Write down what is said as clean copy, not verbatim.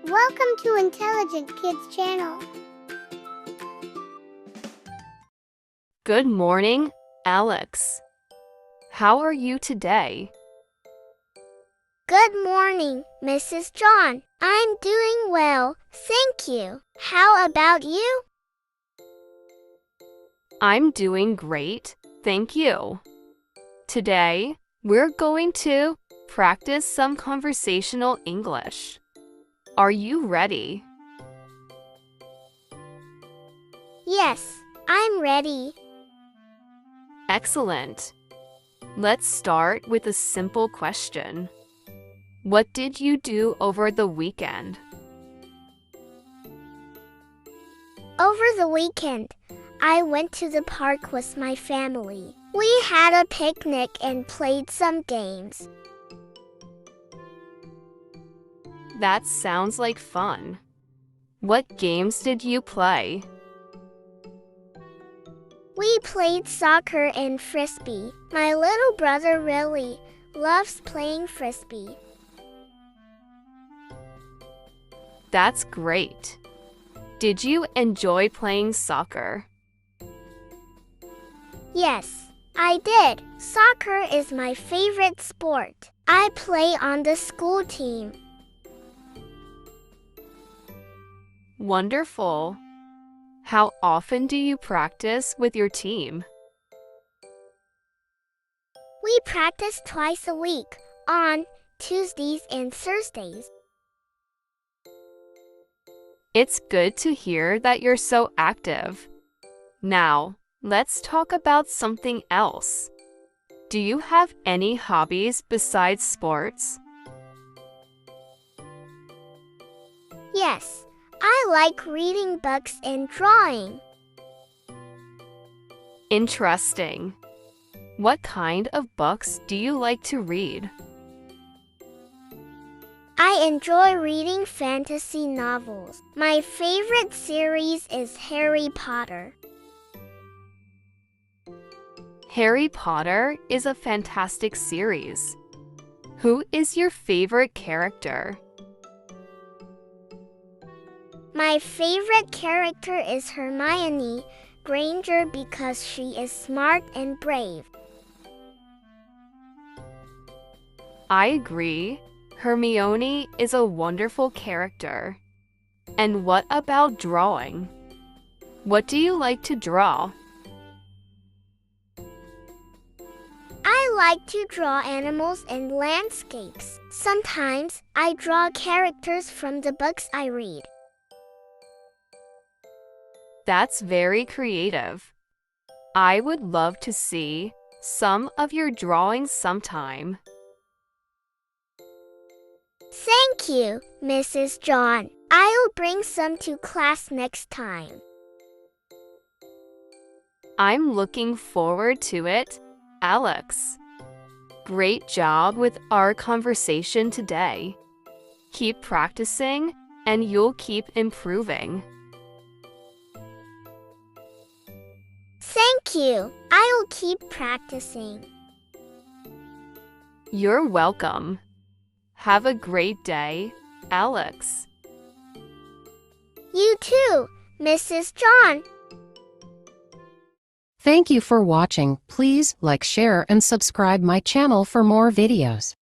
Welcome to Intelligent Kids channel. Good morning, Alex. How are you today? Good morning, Mrs. John. I'm doing well, thank you. How about you? I'm doing great, thank you. Today, we're going to practice some conversational English. Are you ready? Yes, I'm ready. Excellent. Let's start with a simple question. What did you do over the weekend? Over the weekend, I went to the park with my family. We had a picnic and played some games. That sounds like fun. What games did you play? We played soccer and frisbee. My little brother really loves playing frisbee. That's great. Did you enjoy playing soccer? Yes, I did. Soccer is my favorite sport. I play on the school team. Wonderful. How often do you practice with your team? We practice twice a week, on Tuesdays and Thursdays. It's good to hear that you're so active. Now, let's talk about something else. Do you have any hobbies besides sports? Yes, I like reading books and drawing. Interesting. What kind of books do you like to read? I enjoy reading fantasy novels. My favorite series is Harry Potter. Harry Potter is a fantastic series. Who is your favorite character? My favorite character is Hermione Granger because she is smart and brave. I agree. Hermione is a wonderful character. And what about drawing? What do you like to draw? I like to draw animals and landscapes. Sometimes I draw characters from the books I read. That's very creative. I would love to see some of your drawings sometime. Thank you, Mrs. John. I'll bring some to class next time. I'm looking forward to it, Alex. Great job with our conversation today. Keep practicing, and you'll keep improving. Thank you. I'll keep practicing. You're welcome. Have a great day, Alex. You too, Mrs. John. Thank you for watching. Please like, share, and subscribe my channel for more videos.